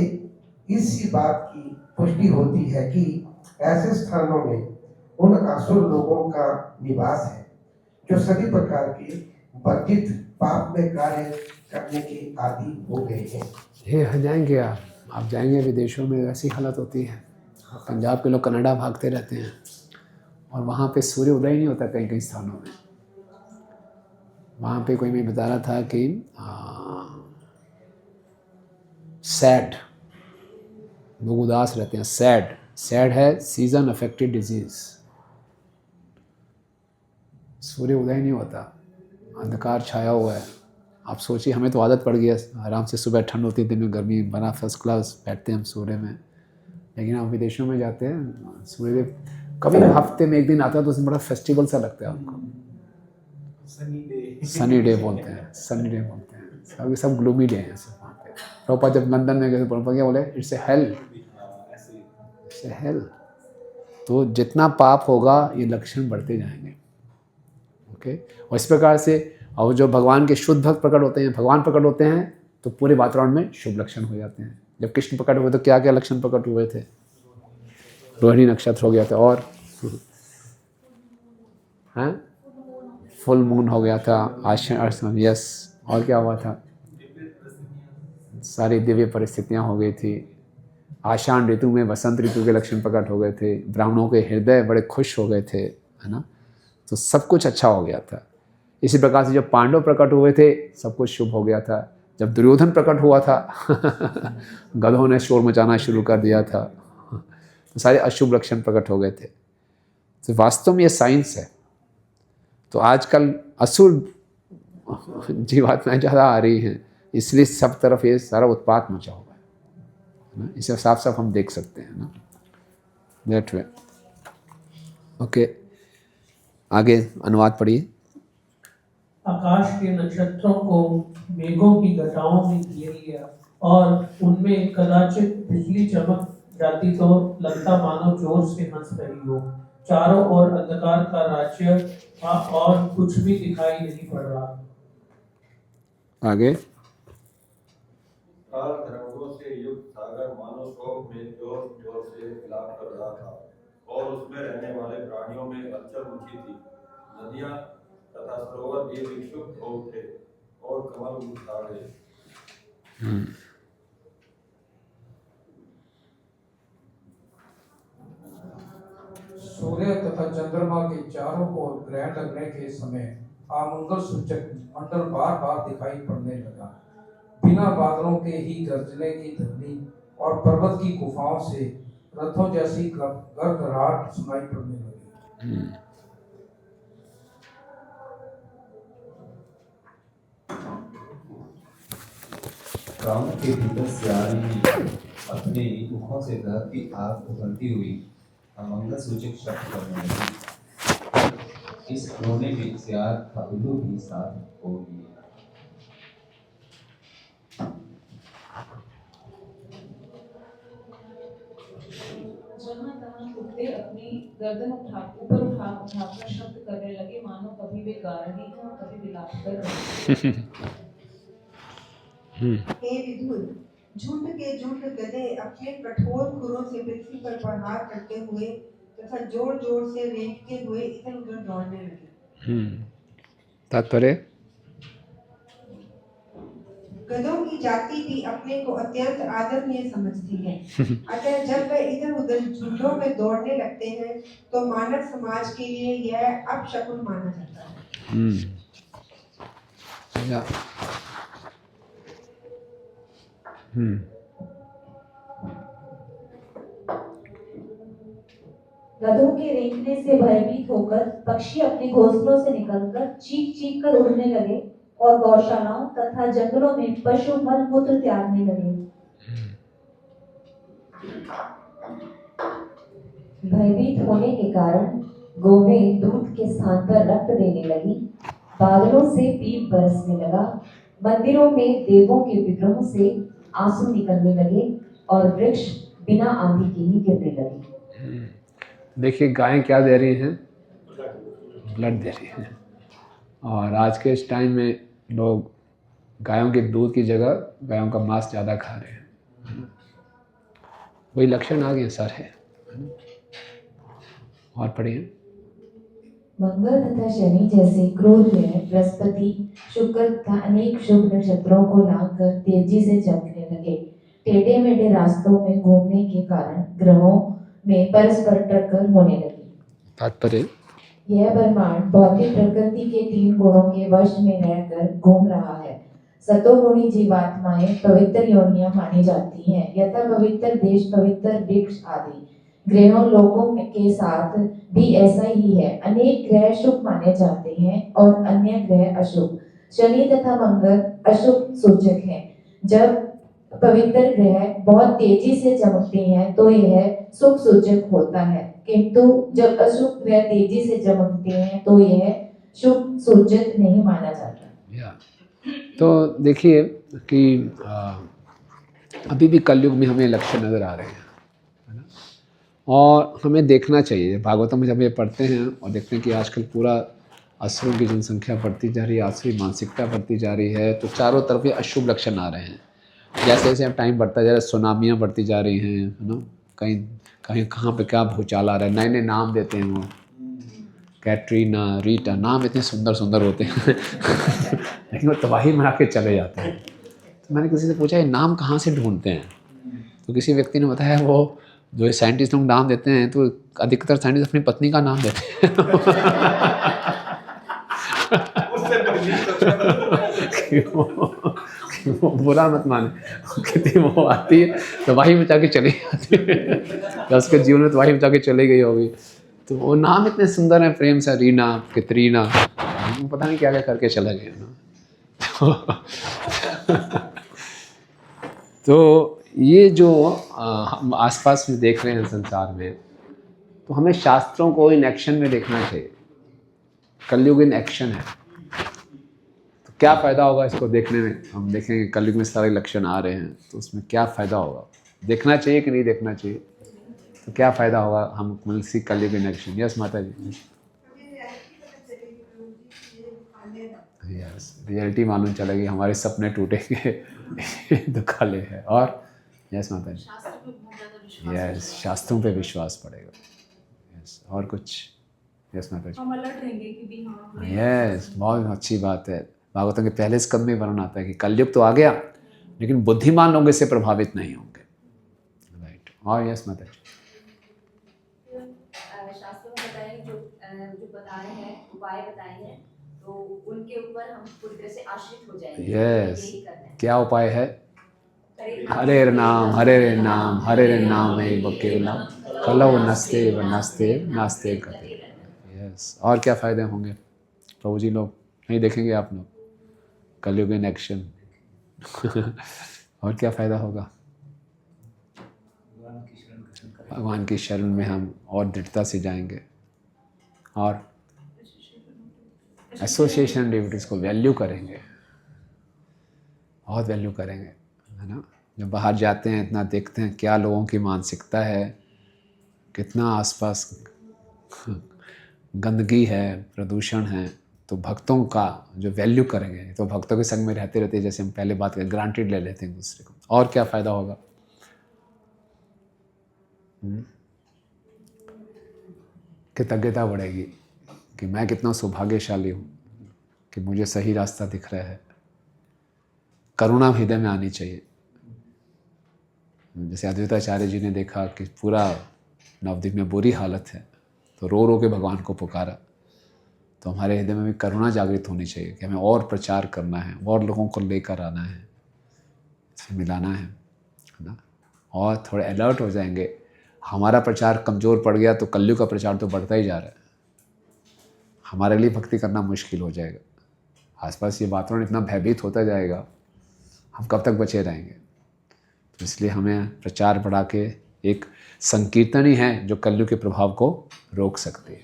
इसी बात की पुष्टि होती है कि ऐसे स्थानों में उन असुर लोगों का निवास है जो सभी प्रकार के वर्जित पाप में कार्य करने के आदि हो गए हैं। ये हो जाएंगे आप जाएंगे विदेशों में ऐसी हालत होती है। पंजाब के लोग कनाडा भागते रहते हैं और वहाँ पे सूर्य उदय नहीं होता कई कई स्थानों में। वहाँ पे कोई मैं बता रहा था कि सैड, लोग उदास रहते हैं। सैड है सीजन अफेक्टेड डिजीज। सूर्य उदय नहीं होता, अंधकार छाया हुआ है। आप सोचिए, हमें तो आदत पड़ गई है, आराम से सुबह ठंड होती है, दिन में गर्मी, बना फर्स्ट क्लास बैठते हैं हम सूर्य में। लेकिन आप विदेशों में जाते हैं, सूर्यदेव कभी हफ्ते में एक दिन आता है तो उसमें बड़ा फेस्टिवल सा लगता है उनको। सनी डे बोलते हैं, सनी डे बोलते हैं। सब ग्लूमी डे हैं सब वहाँ पे। प्रभुपाद जब लंदन में गए तो प्रभुपाद क्या बोले, इट्स ए हेल। तो जितना पाप होगा ये लक्षण बढ़ते जाएंगे। ओके, और इस प्रकार से और जो भगवान के शुद्ध भक्त प्रकट होते हैं, भगवान प्रकट होते हैं तो पूरे वातावरण में शुभ लक्षण हो जाते हैं। जब कृष्ण प्रकट हुए तो क्या क्या लक्षण प्रकट हुए थे? रोहिणी नक्षत्र हो गया था, और हैं फुल मून हो गया था, आश्विन, यस, और क्या हुआ था? सारी दिव्य परिस्थितियां हो गई थी। आषाढ़ ऋतु में वसंत ऋतु के लक्षण प्रकट हो गए थे। ब्राह्मणों के हृदय बड़े खुश हो गए थे, है ना। तो सब कुछ अच्छा हो गया था। इसी प्रकार से जब पांडव प्रकट हुए थे सब कुछ शुभ हो गया था। जब दुर्योधन प्रकट हुआ था गधों ने शोर मचाना शुरू कर दिया था, तो सारे अशुभ लक्षण प्रकट हो गए थे। तो वास्तव में ये साइंस है। तो आजकल असुर जीवात्माएं ज़्यादा आ रही हैं, इसलिए सब तरफ ये सारा उत्पात मचा हुआ है ना। इसे साफ साफ हम देख सकते हैं ना, दैट वे। ओके, आगे अनुवाद पढ़िए। आकाश के नक्षत्रों को मेघों की घटाओं में घेर लिया और उनमें कदाचित बिजली चमक जाती तो लगता मानो जोर से हंस रही हो। चारों ओर अंधकार का राज्य था और कुछ भी दिखाई नहीं पड़ रहा। आगे। काल तरंगों से युक्त सागर मानो शोक में जोर जोर से विलाप कर रहा था और उसमें रहने वाले प्राणियों में हलचल मची थी। नदियां तथा सरोवर भी विक्षुब्ध हो उठे और कमल उठा गए। सूर्य तथा चंद्रमा के चारों ओर ग्रहण लगने के समय आमंगल सूचक मंडल बार बार दिखाई पड़ने लगा। बिना बादलों के ही गर्जने की ध्वनि और पर्वत की गुफाओं से रथों जैसी गड़गड़ाहट सुनाई पड़ने लगी। गांव के भीतर से आ रही अपने मुखों से दहकती आग उभरती हुई अमंगल सूचक शब्द करने लगी। इस रोने में सियार का उल्लू भी साथ हो गई। जहाँ तहाँ कुत्ते अपनी गर्दन ऊपर उठाकर शब्द करने लगे, मानो कभी वे गा रहे हैं और कभी विलाप कर रहे हैं। हे विधुर, झुंड के झुंड गधे अपने कठोर खुरों से पृथ्वी पर प्रहार करते हुए तथा जोर जोर से रेंगते हुए इधर उधर दौड़ने लगे। तात्पर्य, गधों की जाति भी अपने को अत्यंत आदरणीय समझती है। अतः जब वे इधर उधर झुंडों में दौड़ने लगते हैं तो मानव समाज के लिए यह अपशकुन माना जाता है। गधों के रेंगने से भयभीत होकर पक्षी अपने घोंसलों से निकलकर चीख चीख कर उड़ने लगे और गौशालाओं तथा जंगलों में पशु मल मूत्र त्यागने लगे। भयभीत होने के कारण गौवें दूध के स्थान पर रक्त देने लगी। बादलों से पीप बरसने लगा। मंदिरों में देवों के विग्रहों से आंसू निकलने लगे और वृक्ष बिना आंधी के ही गिरने लगे। देखिए गायें क्या दे रही हैं? ब्लड दे रही हैं। और आज के इस टाइम में लोग गायों के दूध की जगह गायों का मांस ज़्यादा खा रहे हैं, वही लक्षण आ गए सारे। और पढ़िए। मंगल तथा शनि जैसे क्रूर ग्रह बृहस्पति, शुक्र तथा अनेक शुभ नक्षत्रों को लाकर तेजी से चमकने लगे। टेढ़े मेढ़े रास्तों में घूमने के कारण ग्रहों में परस्पर टक्कर होने लगी। तात्पर्य, यह ब्रह्मांड भौतिक प्रकृति के 3 गुणों के वश में रहकर घूम रहा है। सतोगुणी जीवात्माएं पवित्र योनियां मानी जाती हैं, यथा पवित्र देश, पवित्र वृक्ष आदि। ग्रहों लोगों के साथ भी ऐसा ही है। अनेक ग्रह शुभ माने जाते हैं और अन्य ग्रह अशुभ। शनि तथा मंगल अशुभ सूचक हैं। जब पवित्र ग्रह बहुत तेजी से चमकते हैं तो यह शुभ सूचक होता है, किंतु जब अशुभ ग्रह तेजी से चमकते हैं तो यह शुभ सूचक नहीं माना जाता। तो देखिए कि अभी भी कलयुग में हमें लक्षण नज़र आ रहे हैं, है ना? और हमें देखना चाहिए। भागवतम में जब ये पढ़ते हैं और देखते हैं कि आजकल पूरा असुरों की जनसंख्या बढ़ती जा रही है, आसुरी मानसिकता बढ़ती जा रही है, तो चारों तरफ ये अशुभ लक्षण आ रहे हैं। जैसे जैसे अब टाइम बढ़ता जा रहा है, सुनामियाँ बढ़ती जा रही हैं, है ना? कहीं कहीं कहाँ पे क्या भूचाल आ रहा है, नए नए नाम देते हैं वो, कैटरीना, रीटा, नाम इतने सुंदर सुंदर होते हैं लेकिन वो तबाही में आके चले जाते हैं। तो मैंने किसी से पूछा ये नाम कहाँ से ढूंढते हैं, तो किसी व्यक्ति ने बताया वो जो साइंटिस्ट लोग नाम देते हैं तो अधिकतर साइंटिस्ट अपनी पत्नी का नाम देते हैं वो बुरा मत माने, कहती वो आती है तबाही मचा के चली जाती है या उसके जीवन में तबाही मचा के चली गई होगी। तो वो नाम इतने सुंदर हैं, प्रेम से रीना, कैटरीना, पता नहीं क्या क्या करके चला गया ना तो ये जो हम आसपास में देख रहे हैं संसार में, तो हमें शास्त्रों को इन एक्शन में देखना चाहिए। कलयुग इन एक्शन है, तो क्या फ़ायदा होगा इसको देखने में। हम देखेंगे कलयुग में सारे लक्षण आ रहे हैं, तो उसमें क्या फ़ायदा होगा, देखना चाहिए कि नहीं देखना चाहिए, तो क्या फ़ायदा होगा। हम मिलसी कलयुग इन एक्शन। यस माता जी, यस रियलिटी मालूम चलेगी, हमारे सपने टूटेंगे दुखाले है। और यस माता जी, यस शास्त्रों पे विश्वास पड़ेगा। यस और कुछ। यस माता जी, हम अलर्ट रहेंगे कि भी हाँ यस बहुत अच्छी बात है। भागवतम के पहले स्कंद में वर्णन आता है कि कलयुग तो आ गया लेकिन बुद्धिमान लोग इससे प्रभावित नहीं होंगे। राइट। और यस माता जी, शास्त्रों में बताए जो बताए हैं उपाय बताए हैं, तो उनके ऊपर हम पूरी तरह से आश्रित हो जाएंगे। यस क्या उपाय है? हरे नाम हरे नाम हरे नाम केवलम कलौ नस्ते व नस्ते नास्ते गते। यस और क्या फ़ायदे होंगे प्रभु जी? लोग नहीं देखेंगे आप लोग कलयुग इन एक्शन और क्या फ़ायदा होगा? भगवान की शरण में हम और दृढ़ता से जाएंगे और एसोसिएशन डिवोटीज को वैल्यू करेंगे, बहुत वैल्यू करेंगे, है ना। जब बाहर जाते हैं इतना देखते हैं क्या लोगों की मानसिकता है, कितना आसपास गंदगी है, प्रदूषण है, तो भक्तों का जो वैल्यू करेंगे, तो भक्तों के संग में रहते रहते जैसे हम पहले बात करें ग्रांटेड ले लेते हैं दूसरे को, और क्या फ़ायदा होगा? कृतज्ञता बढ़ेगी कि मैं कितना सौभाग्यशाली हूँ कि मुझे सही रास्ता दिख रहा है। करुणा हृदय में आनी चाहिए। जैसे अद्वैताचार्य जी ने देखा कि पूरा नवद्वीप में बुरी हालत है, तो रो रो के भगवान को पुकारा, तो हमारे हृदय में भी करुणा जागृत होनी चाहिए कि हमें और प्रचार करना है, और लोगों को लेकर आना है, इसे मिलाना है ना, और थोड़े अलर्ट हो जाएंगे। हमारा प्रचार कमज़ोर पड़ गया तो कलयुग का प्रचार तो बढ़ता ही जा रहा है, हमारे लिए भक्ति करना मुश्किल हो जाएगा। आसपास ये वातावरण इतना भयभीत होता जाएगा, हम कब तक बचे रहेंगे? तो इसलिए हमें प्रचार बढ़ा के एक संकीर्तन ही है जो कलयुग के प्रभाव को रोक सकती है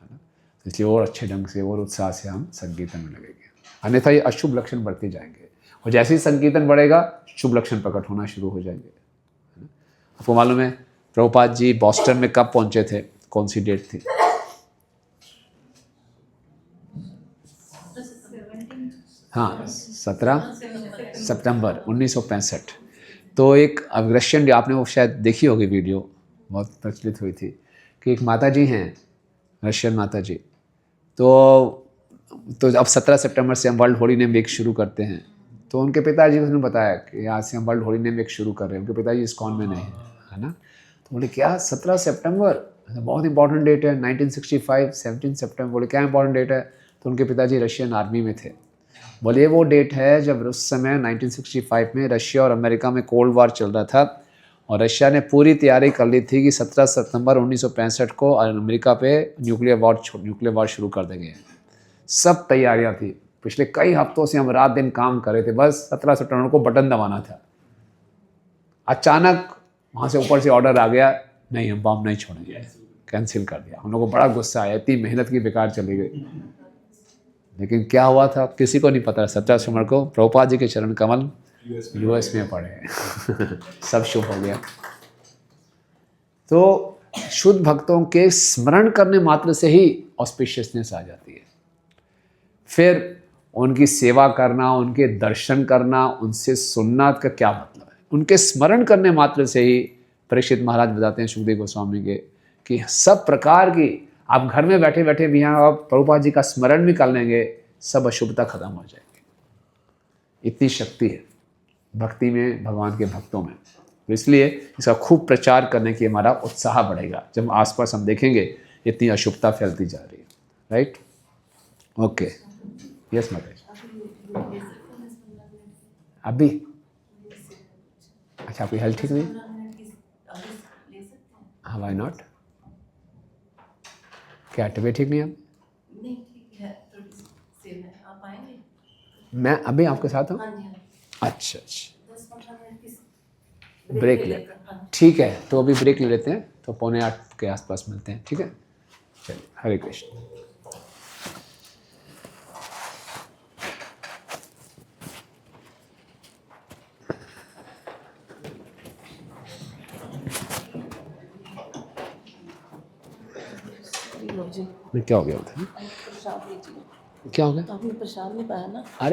ना। तो इसलिए और अच्छे ढंग से और उत्साह से हम संकीर्तन में लगेंगे, अन्यथा ये अशुभ लक्षण बढ़ते जाएंगे, और जैसे ही संकीर्तन बढ़ेगा शुभ लक्षण प्रकट होना शुरू हो जाएंगे। आपको मालूम है प्रभुपाद जी बॉस्टन में कब पहुंचे थे? कौन सी डेट थी? हाँ 17 सितंबर 1965। तो एक अब रशियन, आपने वो शायद देखी होगी वीडियो, बहुत प्रचलित हुई थी कि एक माता जी हैं, रशियन माता जी, तो अब 17 सितंबर से हम वर्ल्ड होली नेम वीक शुरू करते हैं। तो उनके पिताजी ने बताया कि आज से हम वर्ल्ड होली नेम वीक शुरू कर रहे हैं। उनके पिताजी इस्कॉन में नहीं है ना, तो बोले क्या 17 सितंबर बहुत इंपॉर्टेंट डेट है, 1965 17 सितंबर, बोले क्या इंपॉर्टेंट डेट है? तो उनके पिताजी रशियन आर्मी में थे। बोले ये वो डेट है जब उस समय 1965 में रशिया और अमेरिका में कोल्ड वार चल रहा था, और रशिया ने पूरी तैयारी कर ली थी कि 17 सितंबर 1965 को अमेरिका पे न्यूक्लियर वार शुरू कर देंगे। सब तैयारियां थी, पिछले कई हफ्तों से हम रात दिन काम कर रहे थे, बस 17 सितंबर को बटन दबाना था। अचानक वहाँ से ऊपर से ऑर्डर आ गया, नहीं हम बम नहीं छोड़ेंगे, कैंसिल कर दिया। हम लोगों को बड़ा गुस्सा आया, इतनी मेहनत की बेकार चली गई। लेकिन क्या हुआ था किसी को नहीं पता। 17 सितंबर को प्रभुपाद जी के चरण कमल यूएस में पड़े सब शुभ हो गया। तो शुद्ध भक्तों के स्मरण करने मात्र से ही ऑस्पिशियसनेस आ जाती है। फिर उनकी सेवा करना, उनके दर्शन करना, उनसे सुनना का क्या मतलब है? उनके स्मरण करने मात्र से ही परीक्षित महाराज बताते हैं सुखदेव गोस्वामी के कि सब प्रकार की, आप घर में बैठे बैठे भी यहाँ आप प्रभुपाद जी का स्मरण भी कर लेंगे, सब अशुभता खत्म हो जाएगी। इतनी शक्ति है भक्ति में, भगवान के भक्तों में। तो इसलिए इसका खूब प्रचार करने की हमारा उत्साह बढ़ेगा जब आसपास हम देखेंगे इतनी अशुभता फैलती जा रही है। राइट, ओके, यस माता। अभी अच्छा, आपकी हेल्थ ठीक नहीं? हाँ, व्हाई नॉट? क्या तबीयत ठीक नहीं है? नहीं ठीक है, थोड़ी सी सेव है, आप आएंगे? मैं अभी आपके साथ हूँ। हाँ जी, अच्छा अच्छा, 10-15 मिनट की ब्रेक ले, ठीक है। तो अभी ब्रेक ले लेते हैं, तो 7:45 के आसपास मिलते हैं, ठीक है? चलिए, हरे कृष्ण। क्या हो गया था? प्रसाद लीजिए। क्या हो गया? आपने प्रसाद नहीं पाया ना? अरे